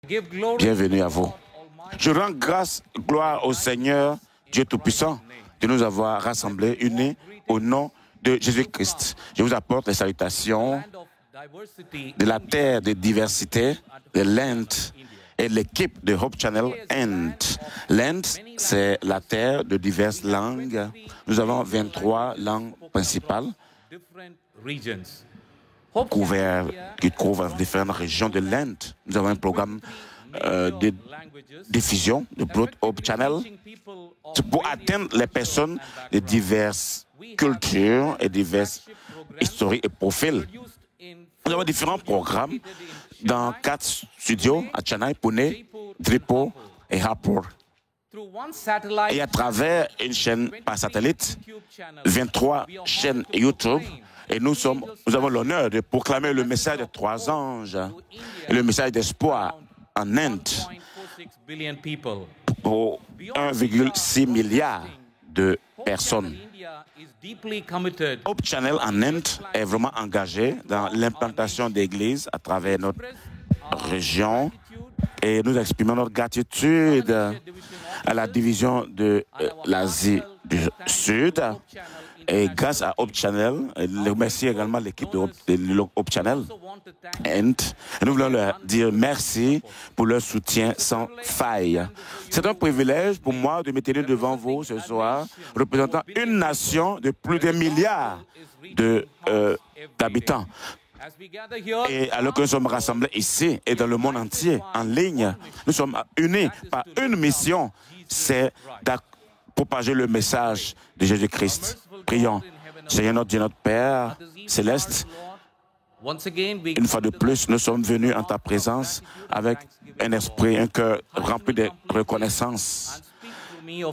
Bienvenue à vous. Je rends gloire au Seigneur, Dieu Tout-Puissant, de nous avoir rassemblés, unis au nom de Jésus-Christ. Je vous apporte les salutations de la terre de diversité, de l'Inde et l'équipe de Hope Channel Inde. L'Inde, c'est la terre de diverses langues. Nous avons 23 langues principales qui couvrent différentes régions de l'Inde. Nous avons un programme de diffusion de Hope Channel pour atteindre les personnes de diverses cultures et diverses historiques et profils. Nous avons différents programmes dans 4 studios à Chennai, Pune, Tripur et Hapur. Et à travers une chaîne par satellite, 23 chaînes YouTube, et nous avons l'honneur de proclamer le message des 3 anges et le message d'espoir en Inde pour 1,6 milliard de personnes. Hope Channel en Inde est vraiment engagé dans l'implantation d'églises à travers notre région et nous exprimons notre gratitude à la division de l'Asie du Sud. Et grâce à Hope Channel, je remercie également l'équipe de Hope Channel. Et nous voulons leur dire merci pour leur soutien sans faille. C'est un privilège pour moi de me tenir devant vous ce soir, représentant une nation de plus d'1 milliard d'habitants. Et alors que nous sommes rassemblés ici et dans le monde entier, en ligne, nous sommes unis par une mission, c'est de propager le message de Jésus-Christ. Prions. Seigneur notre Dieu, notre Père céleste, une fois de plus, nous sommes venus en ta présence avec un esprit, un cœur rempli de reconnaissance.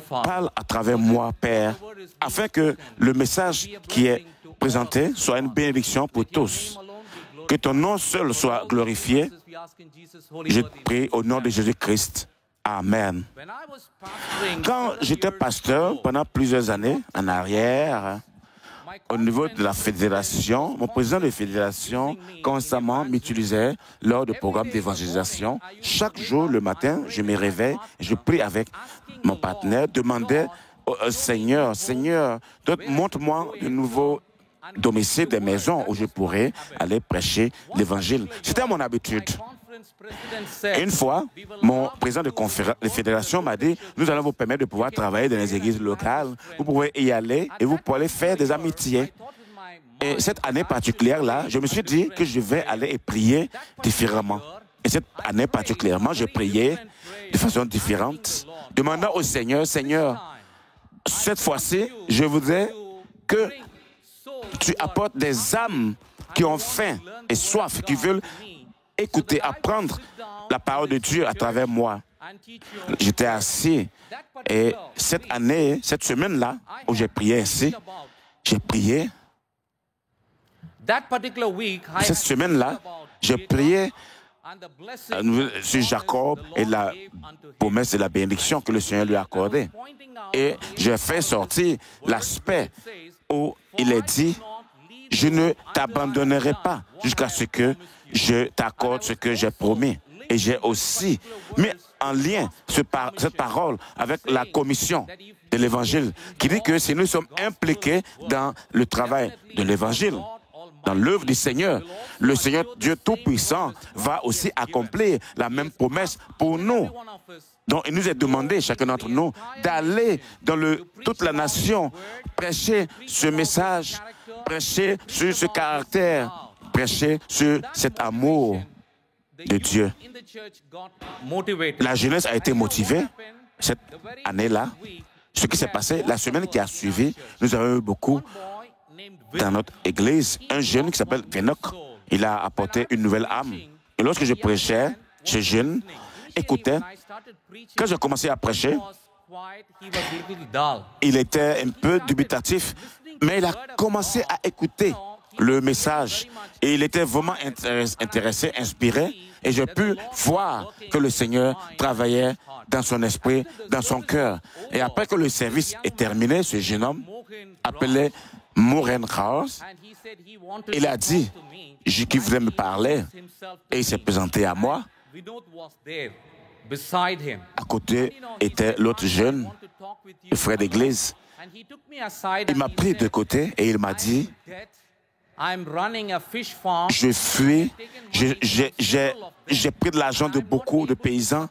Parle à travers moi, Père, afin que le message qui est présenté soit une bénédiction pour tous. Que ton nom seul soit glorifié. Je prie au nom de Jésus-Christ. Amen. Quand j'étais pasteur pendant plusieurs années en arrière, au niveau de la fédération, mon président de fédération constamment m'utilisait lors de programmes d'évangélisation. Chaque jour, le matin, je me réveille, je prie avec mon partenaire, demandais au Seigneur, montre-moi de nouveaux domiciles, des maisons où je pourrais aller prêcher l'évangile. C'était mon habitude. Une fois, mon président de fédération m'a dit, nous allons vous permettre de pouvoir travailler dans les églises locales. Vous pouvez y aller et vous pourrez faire des amitiés. Et cette année particulière-là, je me suis dit que je vais aller et prier différemment. Et cette année particulièrement, j'ai prié de façon différente, demandant au Seigneur, Seigneur, cette fois-ci, je voudrais que tu apportes des âmes qui ont faim et soif, qui veulent écouter, apprendre la parole de Dieu à travers moi. J'étais assis et cette année, cette semaine-là, où j'ai prié ici, j'ai prié. Cette semaine-là, j'ai prié sur Jacob et la promesse et la bénédiction que le Seigneur lui a accordée. Et j'ai fait sortir l'aspect où il est dit, je ne t'abandonnerai pas jusqu'à ce que je t'accorde ce que j'ai promis. Et j'ai aussi mis en lien cette parole avec la commission de l'Évangile qui dit que si nous sommes impliqués dans le travail de l'Évangile, dans l'œuvre du Seigneur, le Seigneur Dieu Tout-Puissant va aussi accomplir la même promesse pour nous. Donc, il nous est demandé, chacun d'entre nous, d'aller dans toute la nation, prêcher ce message, prêcher sur ce caractère, prêcher sur cet amour de Dieu. La jeunesse a été motivée cette année-là. Ce qui s'est passé, la semaine qui a suivi, nous avons eu beaucoup dans notre église, un jeune qui s'appelle Venok. Il a apporté une nouvelle âme. Et lorsque je prêchais, ce jeune écoutait. Quand j'ai commencé à prêcher, il était un peu dubitatif, mais il a commencé à écouter le message. Et il était vraiment intéressé, inspiré. Et j'ai pu voir que le Seigneur travaillait dans son esprit, dans son cœur. Et après que le service est terminé, ce jeune homme, appelé Moren House, il a dit qu'il voulait me parler. Et il s'est présenté à moi. À côté était l'autre jeune, le frère d'église. Il m'a pris de côté et il m'a dit, je fuis, j'ai pris de l'argent de beaucoup de paysans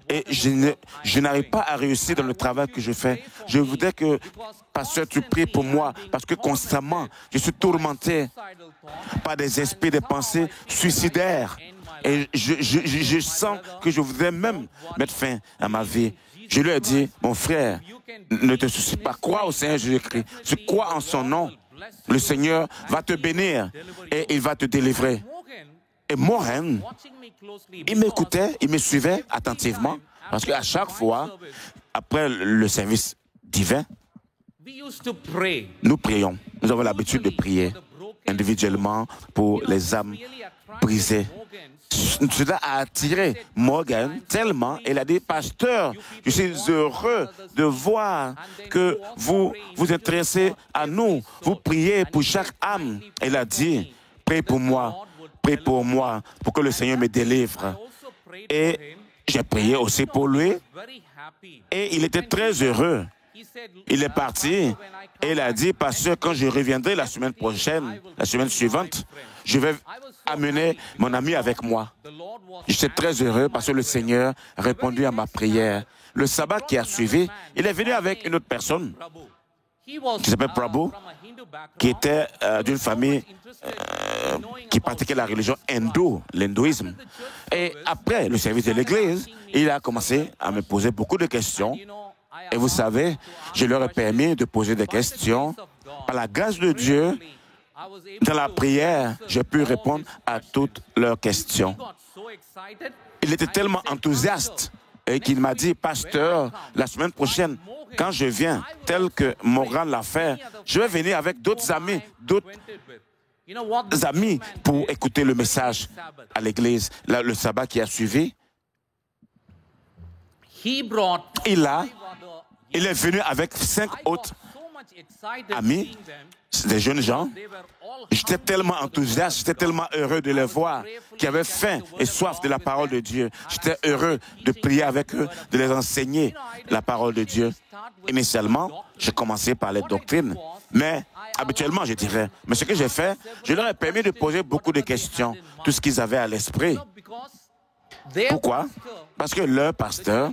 et je n'arrive pas à réussir dans le travail que je fais. Je voudrais que, pasteur, tu pries pour moi parce que constamment, je suis tourmenté par des esprits, des pensées suicidaires. Et je sens que je voudrais même mettre fin à ma vie. Je lui ai dit, mon frère, ne te soucie pas, crois au Seigneur Jésus-Christ. Je crois en son nom. Le Seigneur va te bénir et il va te délivrer. Et Morin, il m'écoutait, il me suivait attentivement, parce qu'à chaque fois, après le service divin, nous prions. Nous avons l'habitude de prier individuellement pour les âmes brisées. Cela a attiré Morgan tellement, il a dit, pasteur, je suis heureux de voir que vous vous intéressez à nous, vous priez pour chaque âme. Il a dit, prie pour moi, pour que le Seigneur me délivre. Et j'ai prié aussi pour lui, et il était très heureux. Il est parti et il a dit, pasteur, quand je reviendrai la semaine prochaine, la semaine suivante, je vais amener mon ami avec moi. J'étais très heureux parce que le Seigneur a répondu à ma prière. Le sabbat qui a suivi, il est venu avec une autre personne qui s'appelle Prabhu, qui était d'une famille qui pratiquait la religion hindoue, l'hindouisme. Et après le service de l'église, il a commencé à me poser beaucoup de questions. Et vous savez, je leur ai permis de poser des questions. Par la grâce de Dieu, dans la prière, j'ai pu répondre à toutes leurs questions. Il était tellement enthousiaste et qu'il m'a dit, pasteur, la semaine prochaine, quand je viens, tel que Morgan l'a fait, je vais venir avec d'autres amis, pour écouter le message à l'église. Le sabbat qui a suivi, il est venu avec 5 autres amis, des jeunes gens. J'étais tellement enthousiaste, j'étais tellement heureux de les voir, qui avaient faim et soif de la parole de Dieu. J'étais heureux de prier avec eux, de les enseigner la parole de Dieu. Initialement, j'ai commencé par les doctrines, mais habituellement, je dirais, mais ce que j'ai fait, je leur ai permis de poser beaucoup de questions, tout ce qu'ils avaient à l'esprit. Pourquoi? Parce que leur pasteur,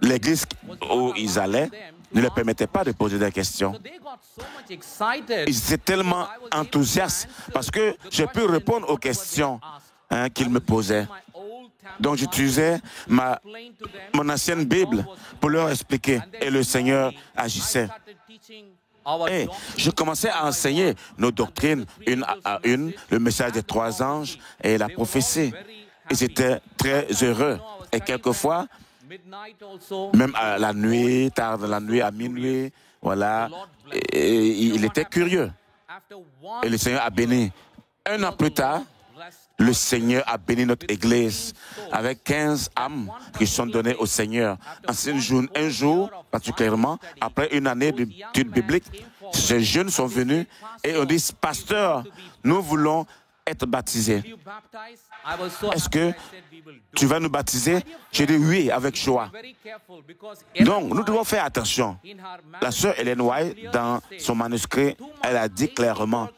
l'église où ils allaient, ne leur permettait pas de poser des questions. Ils étaient tellement enthousiastes parce que j'ai pu répondre aux questions qu'ils me posaient. Donc j'utilisais mon ancienne Bible pour leur expliquer et le Seigneur agissait. Et je commençais à enseigner nos doctrines une à une, le message des 3 anges et la prophétie. Ils étaient très heureux. Et quelquefois, même à la nuit, tard dans la nuit, à minuit, voilà, et il était curieux. Et le Seigneur a béni. 1 an plus tard, le Seigneur a béni notre Église avec 15 âmes qui sont données au Seigneur. Un jour, particulièrement, après une année d'études bibliques, ces jeunes sont venus et on dit, pasteur, nous voulons être baptisés. Est-ce que tu vas nous baptiser? J'ai dit oui, avec joie. Donc, nous devons faire attention. La sœur Ellen White, dans son manuscrit, elle a dit clairement,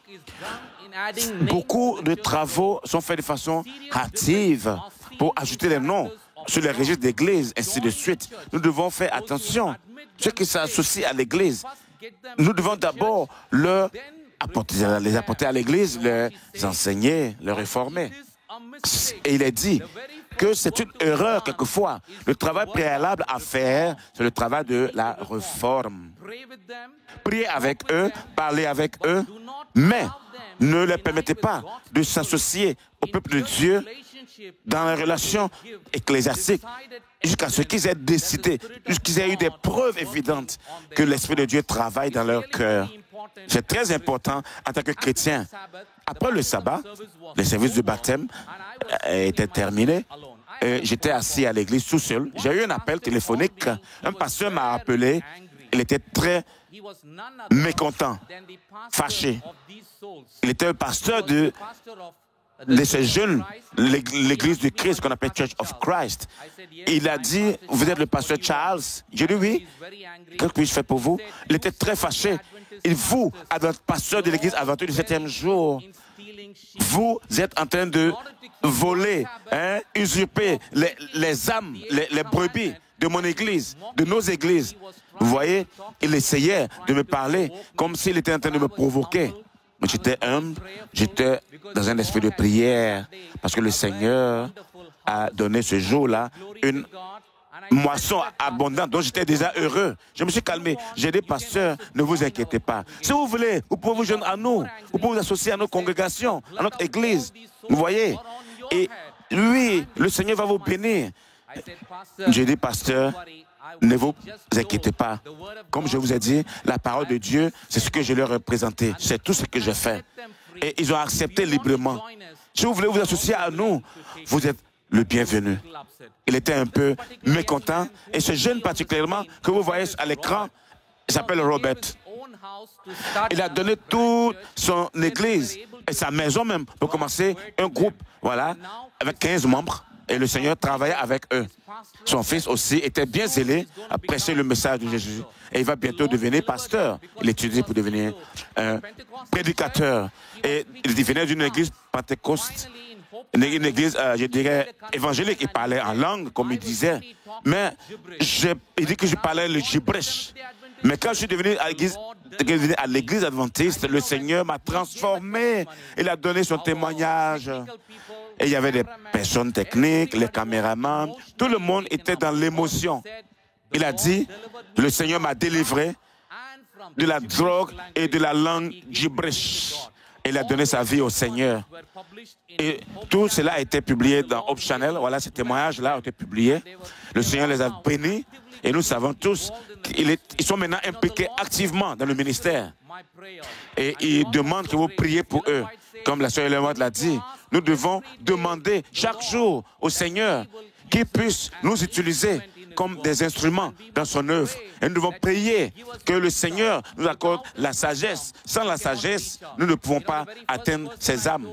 beaucoup de travaux sont faits de façon hâtive pour ajouter les noms sur les registres d'église, ainsi de suite. Nous devons faire attention. Ceux qui s'associent à l'église, nous devons d'abord les apporter à l'église, les enseigner, les réformer. Et il est dit que c'est une erreur quelquefois. Le travail préalable à faire, c'est le travail de la réforme. Priez avec eux, parlez avec eux, mais ne leur permettez pas de s'associer au peuple de Dieu dans les relations ecclésiastiques jusqu'à ce qu'ils aient décidé, jusqu'ils aient eu des preuves évidentes que l'Esprit de Dieu travaille dans leur cœur. C'est très important en tant que chrétien. Après le sabbat, le service du baptême était terminé. J'étais assis à l'église tout seul. J'ai eu un appel téléphonique. Un pasteur m'a appelé. Il était très mécontent, fâché. Il était un pasteur de ces jeunes, l'église du Christ qu'on appelle Church of Christ. Il a dit, vous êtes le pasteur Charles? J'ai dit oui. Qu'est-ce que puis-je faire pour vous? Il était très fâché. Et vous, pasteur de l'église adventiste du 7e jour, vous êtes en train de voler, usurper les âmes, les brebis de mon église, de nos églises. Vous voyez, il essayait de me parler comme s'il était en train de me provoquer. Mais j'étais humble, j'étais dans un esprit de prière, parce que le Seigneur a donné ce jour-là une moisson abondante, dont j'étais déjà heureux. Je me suis calmé. J'ai dit, pasteur, ne vous inquiétez pas. Si vous voulez, vous pouvez vous joindre à nous, vous pouvez vous associer à nos congrégations, à notre église. Vous voyez? Et lui, le Seigneur va vous bénir. J'ai dit, pasteur, ne vous inquiétez pas. Comme je vous ai dit, la parole de Dieu, c'est ce que je leur ai présenté. C'est tout ce que je fais. Et ils ont accepté librement. Si vous voulez vous associer à nous, vous êtes le bienvenu. Il était un peu mécontent. Et ce jeune particulièrement, que vous voyez à l'écran, il s'appelle Robert. Il a donné toute son église et sa maison même pour commencer un groupe, voilà, avec 15 membres. Et le Seigneur travaillait avec eux. Son fils aussi était bien zélé à prêcher le message de Jésus. Et il va bientôt devenir pasteur. Il étudie pour devenir un prédicateur. Et il venait d'une église pentecôte, une église, je dirais, évangélique. Il parlait en langue, comme il disait. Mais il dit que je parlais le gibberish. Mais quand je suis devenu à l'église adventiste, le Seigneur m'a transformé. Il a donné son témoignage. Et il y avait des personnes techniques, les caméramans, tout le monde était dans l'émotion. Il a dit, le Seigneur m'a délivré de la drogue et de la langue gibberish. Il a donné sa vie au Seigneur. Et tout cela a été publié dans Hope Channel. Voilà, ces témoignages-là ont été publiés. Le Seigneur les a bénis. Et nous savons tous qu'ils sont maintenant impliqués activement dans le ministère. Et ils demandent que vous priez pour eux. Comme la sœur Elémont l'a dit, nous devons demander chaque jour au Seigneur qu'il puisse nous utiliser comme des instruments dans son œuvre. Et nous devons prier que le Seigneur nous accorde la sagesse. Sans la sagesse, nous ne pouvons pas atteindre ces âmes.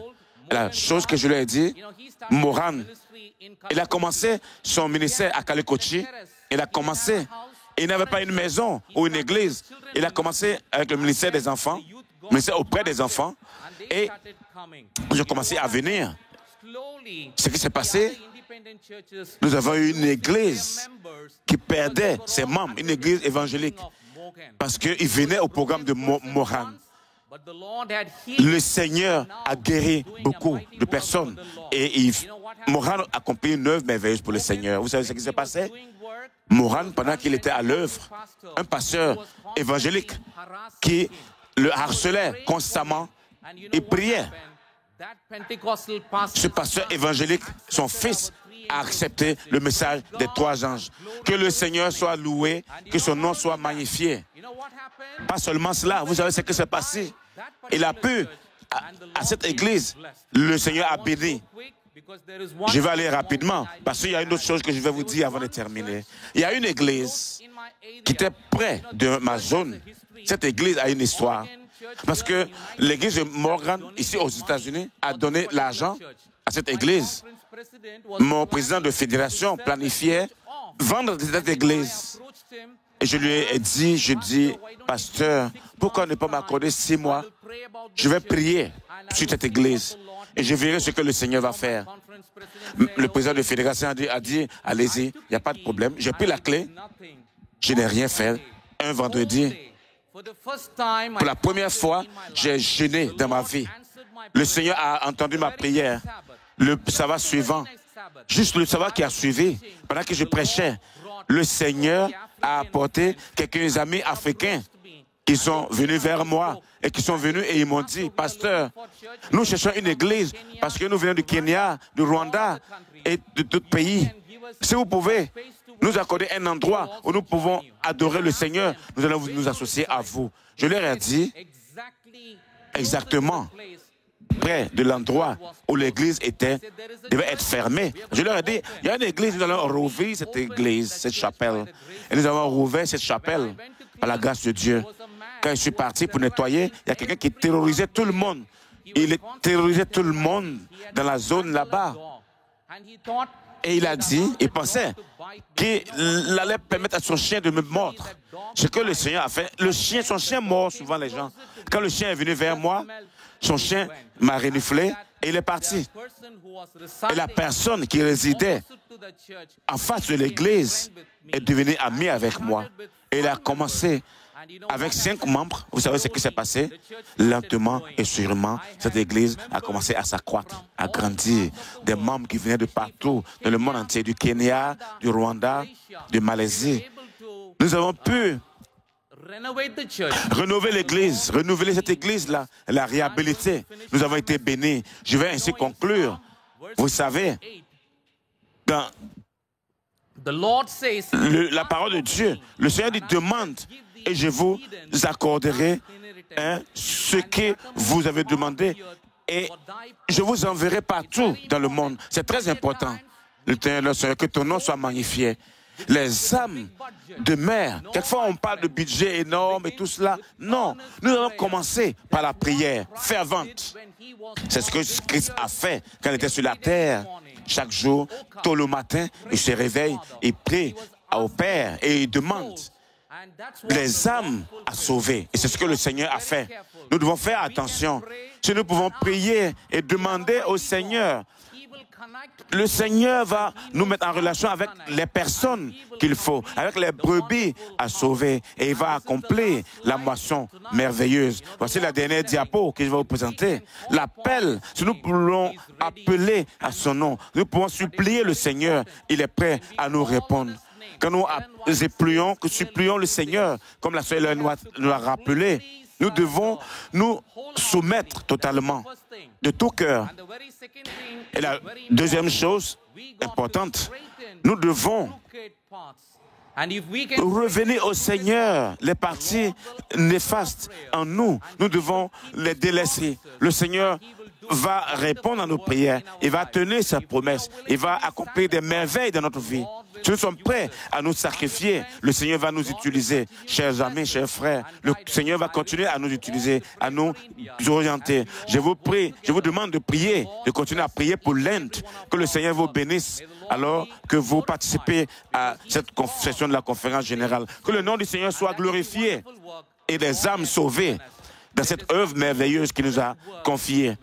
La chose que je lui ai dit, Moran, il a commencé son ministère à Kalekochi. Il a commencé, il n'avait pas une maison ou une église. Il a commencé avec le ministère des enfants, le ministère auprès des enfants. Et j'ai commencé à venir. Ce qui s'est passé, nous avons eu une église qui perdait ses membres, une église évangélique, parce qu'ils venaient au programme de Moran. Le Seigneur a guéri beaucoup de personnes et Moran a accompli une œuvre merveilleuse pour le Seigneur. Vous savez ce qui s'est passé? Moran, pendant qu'il était à l'œuvre, un pasteur évangélique qui le harcelait constamment et priait. Ce pasteur évangélique, son fils, a accepté le message des 3 anges. Que le Seigneur soit loué, que son nom soit magnifié. Pas seulement cela, vous savez ce qui s'est passé. Il a pu, à cette église, le Seigneur a béni. Je vais aller rapidement, parce qu'il y a une autre chose que je vais vous dire avant de terminer. Il y a une église qui était près de ma zone. Cette église a une histoire. Parce que l'église de Morgan, ici aux États-Unis, a donné l'argent à cette église. Mon président de fédération planifiait vendre cette église. Et je lui ai dit, pasteur, pourquoi ne pas m'accorder 6 mois? Je vais prier sur cette église et je verrai ce que le Seigneur va faire. Le président de fédération a dit, allez-y, il n'y a pas de problème. J'ai pris la clé, je n'ai rien fait. Un vendredi, pour la première fois, j'ai jeûné dans ma vie. Le Seigneur a entendu ma prière. Le sabbat suivant, juste le sabbat qui a suivi, pendant que je prêchais, le Seigneur a apporté quelques amis africains qui sont venus vers moi et qui sont venus et ils m'ont dit, pasteur, nous cherchons une église parce que nous venons du Kenya, du Rwanda et de d'autres pays. Si vous pouvez nous accorder un endroit où nous pouvons adorer le Seigneur, nous allons nous associer à vous. Je leur ai dit exactement près de l'endroit où l'église devait être fermée. Je leur ai dit, il y a une église, nous allons rouvrir cette église, cette chapelle. Et nous avons rouvert cette chapelle par la grâce de Dieu. Quand je suis parti pour nettoyer, il y a quelqu'un qui terrorisait tout le monde. il terrorisait tout le monde dans la zone là-bas. Et il a dit, il pensait qu'il allait permettre à son chien de me mordre. Ce que le Seigneur a fait, son chien mord souvent les gens. Quand le chien est venu vers moi, son chien m'a reniflé et il est parti. Et la personne qui résidait en face de l'église est devenue amie avec moi. Et il a commencé avec 5 membres. Vous savez ce qui s'est passé? Lentement et sûrement, cette église a commencé à s'accroître, à grandir. Des membres qui venaient de partout, dans le monde entier, du Kenya, du Rwanda, de Malaisie. Nous avons pu rénover l'église, renouveler cette église-là, la réhabiliter. Nous avons été bénis. Je vais ainsi conclure. Vous savez, dans la parole de Dieu, le Seigneur dit, demande et je vous accorderai ce que vous avez demandé et je vous enverrai partout dans le monde. C'est très important. Le Seigneur, que ton nom soit magnifié. Les âmes de mer, quelquefois on parle de budget énorme et tout cela. Non, nous allons commencer par la prière fervente. C'est ce que Christ a fait quand il était sur la terre. Chaque jour, tôt le matin, il se réveille, il prie au Père et il demande les âmes à sauver. Et c'est ce que le Seigneur a fait. Nous devons faire attention. Si nous pouvons prier et demander au Seigneur, le Seigneur va nous mettre en relation avec les personnes qu'il faut, avec les brebis à sauver. Et il va accomplir la moisson merveilleuse. Voici la dernière diapo que je vais vous présenter. L'appel, si nous pouvons appeler à son nom, nous pouvons supplier le Seigneur, il est prêt à nous répondre. Quand nous supplions le Seigneur, comme la sœur nous l'a rappelé, nous devons nous soumettre totalement, de tout cœur. Et la deuxième chose importante, nous devons revenir au Seigneur. Les parties néfastes en nous, nous devons les délaisser. Le Seigneur va répondre à nos prières, il va tenir sa promesse, il va accomplir des merveilles dans notre vie. Si nous sommes prêts à nous sacrifier, le Seigneur va nous utiliser. Chers amis, chers frères, le Seigneur va continuer à nous utiliser, à nous orienter. Je vous prie, je vous demande de prier, de continuer à prier pour l'Inde, que le Seigneur vous bénisse alors que vous participez à cette session de la conférence générale. Que le nom du Seigneur soit glorifié et les âmes sauvées dans cette œuvre merveilleuse qu'il nous a confiée.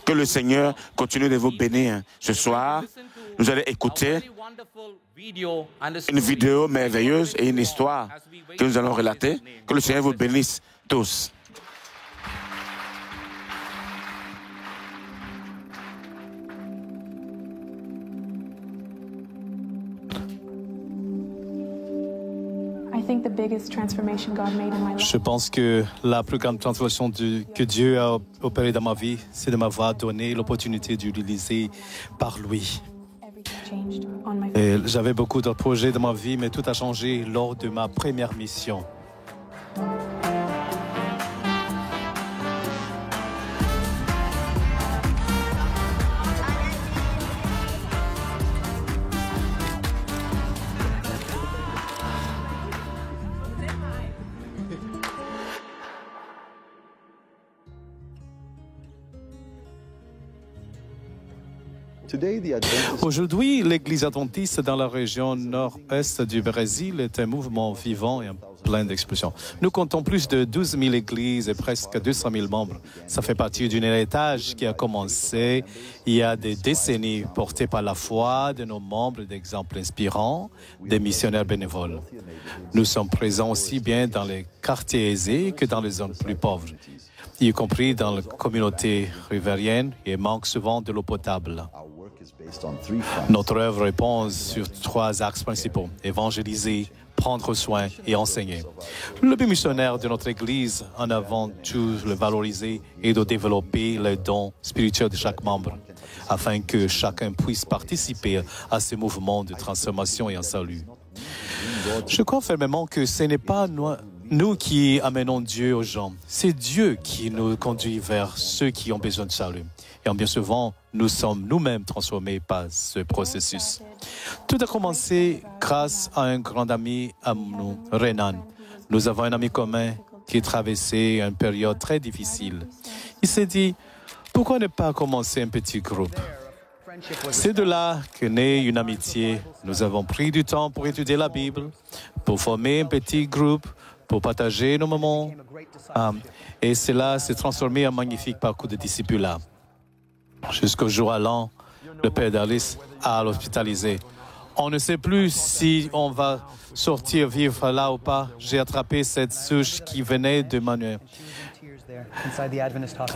Que le Seigneur continue de vous bénir. Ce soir, nous allons écouter une vidéo merveilleuse et une histoire que nous allons relater. Que le Seigneur vous bénisse tous. Je pense que la plus grande transformation que Dieu a opérée dans ma vie, c'est de m'avoir donné l'opportunité d'utiliser par lui. Et j'avais beaucoup de projets dans ma vie, mais tout a changé lors de ma première mission. Aujourd'hui, l'Église adventiste dans la région nord-est du Brésil est un mouvement vivant et plein d'explosion. Nous comptons plus de 12 000 églises et presque 200 000 membres. Ça fait partie d'un héritage qui a commencé il y a des décennies, porté par la foi de nos membres, d'exemples inspirants, des missionnaires bénévoles. Nous sommes présents aussi bien dans les quartiers aisés que dans les zones plus pauvres, y compris dans les communautés riveraines et manque souvent de l'eau potable. Notre œuvre repose sur 3 axes principaux: évangéliser, prendre soin et enseigner. Le but missionnaire de notre Église, en avant tout, le valoriser et de développer les dons spirituels de chaque membre, afin que chacun puisse participer à ce mouvement de transformation et en salut. Je crois fermement que ce n'est pas nous qui amenons Dieu aux gens, c'est Dieu qui nous conduit vers ceux qui ont besoin de salut. Et bien souvent, nous sommes nous-mêmes transformés par ce processus. Tout a commencé grâce à un grand ami à nous, Renan. Nous avons un ami commun qui traversait une période très difficile. Il s'est dit, pourquoi ne pas commencer un petit groupe? C'est de là que naît une amitié. Nous avons pris du temps pour étudier la Bible, pour former un petit groupe, pour partager nos moments. Et cela s'est transformé en magnifique parcours de discipulat. Jusqu'au jour allant, le père d'Alice a l'hospitalisé. On ne sait plus si on va sortir vivre là ou pas. J'ai attrapé cette souche qui venait de Manuel.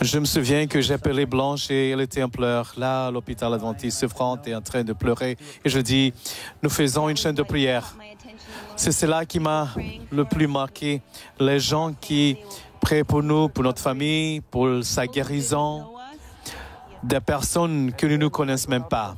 Je me souviens que j'ai appelé Blanche et elle était en pleurs, là, à l'hôpital adventiste, souffrante et en train de pleurer. Et je dis, nous faisons une chaîne de prière. C'est cela qui m'a le plus marqué. Les gens qui prient pour nous, pour notre famille, pour sa guérison, des personnes que nous ne connaissons même pas.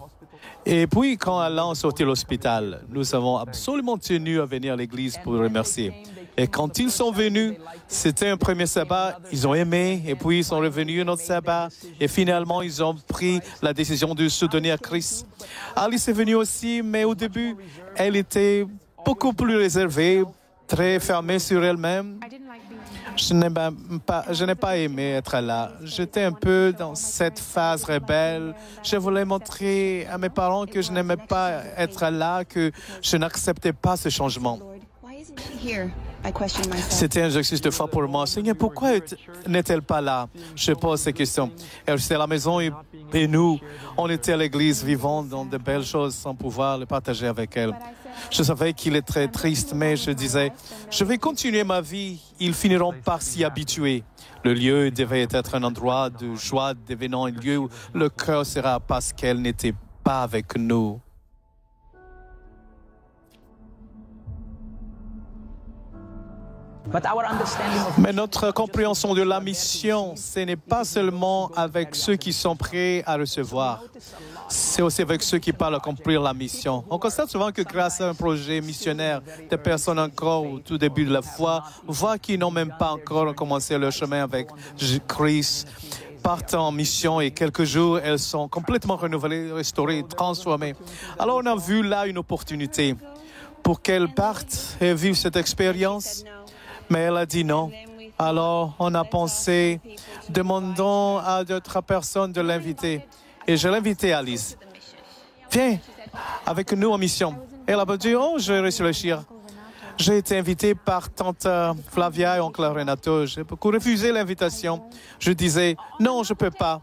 Et puis, quand allant sortir de l'hôpital, nous avons absolument tenu à venir à l'église pour le remercier. Et quand ils sont venus, c'était un premier sabbat, ils ont aimé, et puis ils sont revenus un autre sabbat, et finalement, ils ont pris la décision de se donner à Christ. Alice est venue aussi, mais au début, elle était beaucoup plus réservée, très fermée sur elle-même. Je n'ai pas aimé être là. J'étais un peu dans cette phase rebelle. Je voulais montrer à mes parents que je n'aimais pas être là, que je n'acceptais pas ce changement. C'était un exercice de foi pour moi. Seigneur, pourquoi n'est-elle pas là? Je pose ces questions. Elle était à la maison et nous, on était à l'église vivant dans de belles choses sans pouvoir les partager avec elle. Je savais qu'il est très triste, mais je disais, je vais continuer ma vie. Ils finiront par s'y habituer. Le lieu devait être un endroit de joie, devenant un lieu où le cœur sera parce qu'elle n'était pas avec nous. Mais notre compréhension de la mission, ce n'est pas seulement avec ceux qui sont prêts à recevoir, c'est aussi avec ceux qui parlent d'accomplir la mission. On constate souvent que grâce à un projet missionnaire, des personnes encore au tout début de la foi, voient qu'ils n'ont même pas encore commencé leur chemin avec Christ, partent en mission et quelques jours, elles sont complètement renouvelées, restaurées, transformées. Alors on a vu là une opportunité pour qu'elles partent et vivent cette expérience. Mais elle a dit non. Alors, on a pensé, demandons à d'autres personnes de l'inviter. Et je l'ai invité, Alice. Viens avec nous en mission. Elle a dit, oh, je vais réfléchir. J'ai été invité par tante Flavia et oncle Renato. J'ai beaucoup refusé l'invitation. Je disais, non, je ne peux pas.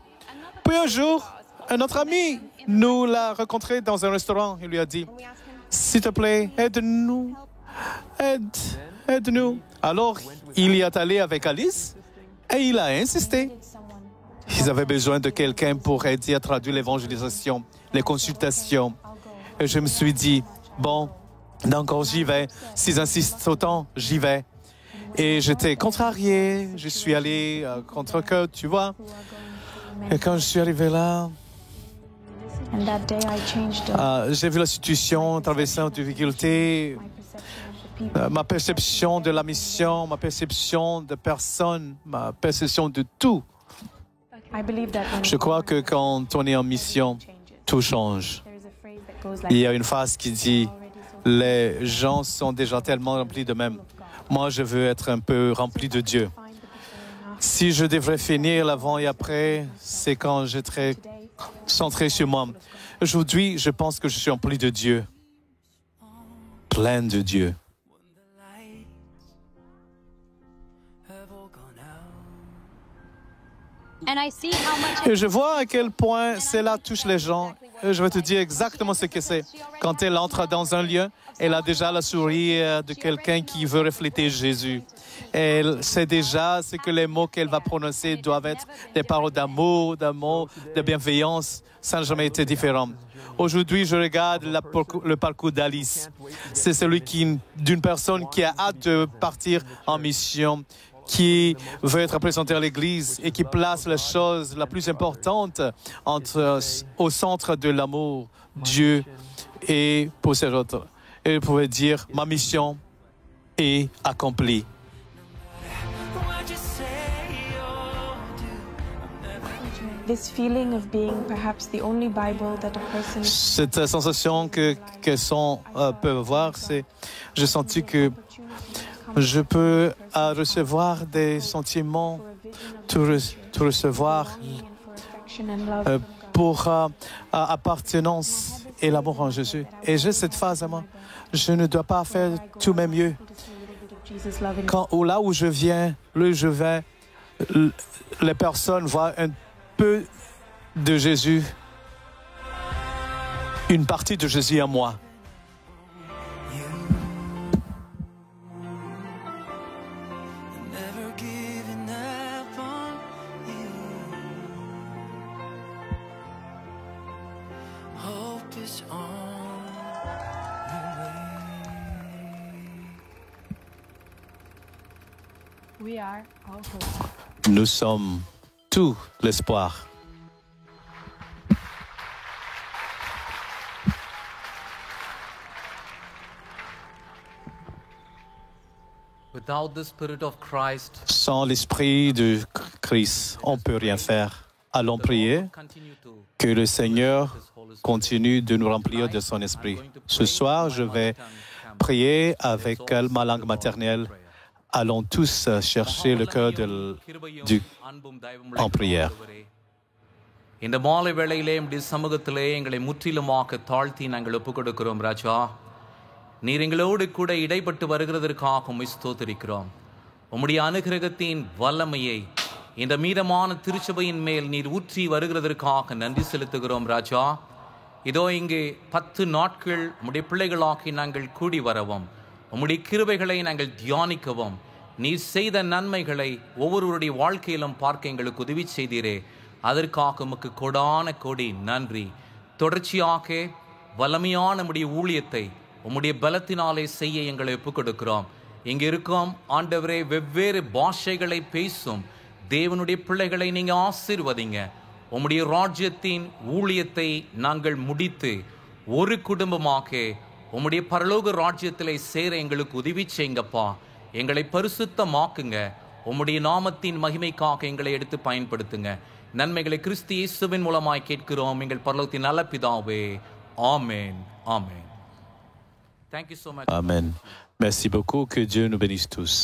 Puis un jour, un autre ami nous l'a rencontré dans un restaurant. Il lui a dit, s'il te plaît, aide-nous. Aide-nous. Alors, il y est allé avec Alice et il a insisté. Ils avaient besoin de quelqu'un pour aider à traduire l'évangélisation, les consultations. Et je me suis dit, bon, d'accord, j'y vais. S'ils insistent autant, j'y vais. Et j'étais contrarié. Je suis allé contre cœur, tu vois. Et quand je suis arrivé là, j'ai vu la situation, traverser une difficulté. Ma perception de la mission, ma perception de personne, ma perception de tout. Je crois que quand on est en mission, tout change. Il y a une phrase qui dit « Les gens sont déjà tellement remplis d'eux-mêmes. Moi, je veux être un peu rempli de Dieu. » Si je devrais finir l'avant et après, c'est quand je serai centré sur moi. Aujourd'hui, je pense que je suis rempli de Dieu, plein de Dieu. Et je vois à quel point cela touche les gens. Et je vais te dire exactement ce que c'est. Quand elle entre dans un lieu, elle a déjà la sourire de quelqu'un qui veut refléter Jésus. Elle sait déjà ce que les mots qu'elle va prononcer doivent être des paroles d'amour, de bienveillance. Ça n'a jamais été différent. Aujourd'hui, je regarde le parcours d'Alice. C'est celui d'une personne qui a hâte de partir en mission, qui veut être présenté à l'Église et qui place la chose la plus importante au centre de l'amour, Dieu et pour ces autres. Et elle pouvait dire, ma mission est accomplie. Cette sensation que peuvent avoir, c'est, j'ai senti que je peux recevoir des sentiments, tout recevoir, pour appartenance et l'amour en Jésus. Et j'ai cette phase à moi. Je ne dois pas faire tout mes mieux. Là où je viens, là où je vais, les personnes voient un peu de Jésus, une partie de Jésus en moi. Nous sommes tout l'espoir. Sans l'esprit de Christ, on ne peut rien faire. Allons prier que le Seigneur continue de nous remplir de son esprit. Ce soir, je vais prier avec ma langue maternelle. Allons tous chercher le cœur en prière. இந்த மாலை வேளையிலே நம்முடைய சமூகத்திலே எங்களை முற்றிலுமாக தாழ்த்தி நாங்கள் ஒப்புக் கொடுக்கிறோம் ராஜா. நீர் எங்களோடு கூட இடைப்பட்டு வருகிறதற்காக உம்மை ஸ்தோத்திரிக்கிறோம். உம்முடைய அனுகிரகத்தின் வல்லமையை இந்த மீதமான திருச்சபையின் மேல் நீர் ஊற்றி வருகிறதற்காக நன்றி செலுத்துகிறோம் ராஜா. இதோ இங்கே 10 நாட்கள் உம்முடைய பிள்ளைகளாக்கி நாங்கள் கூடி வரவும், உம்முடைய கிருபைகளை நாங்கள் தியானிக்கவும், நீர் செய்த நன்மைகளை ஒவ்வொருவருடைய வாழ்க்கையிலும் பார்க்க எங்களுக்கு உதவி செய்தீரே. அதற்காக உமக்கு கொடான கோடி நன்றி. தொடர்ச்சியாக வல்லமையான நம்முடைய ஊழியத்தை உம்முடைய பலத்தினாலே செய்ய எங்களை ஒப்புக் கொடுக்கிறோம். இங்கே இருக்கோம் ஆண்டவரே, வெவ்வேறு பாஷைகளை பேசும் தேவனுடைய பிள்ளைகளை நீங்கள் ஆசீர்வதிங்க. உம்முடைய ராஜ்யத்தின் ஊழியத்தை நாங்கள் முடித்து ஒரு குடும்பமாக உம்முடைய பரலோக ராஜ்யத்திலே சேர எங்களுக்கு உதவி செய்யுங்கப்பா. எங்களை பரிசுத்தமாக்குங்க. உம்முடைய நாமத்தின் மகிமைக்காக எங்களை எடுத்து பயன்படுத்துங்க. நன்மைகளை கிறிஸ்து இயேசுவின் மூலமாய் கேட்கிறோம் எங்கள் பரலோகத்தின் நல்ல பிதாவே. ஆமென். ஆமென். Thank you so much. Amen. Merci beaucoup. Que Dieu nous bénisse tous.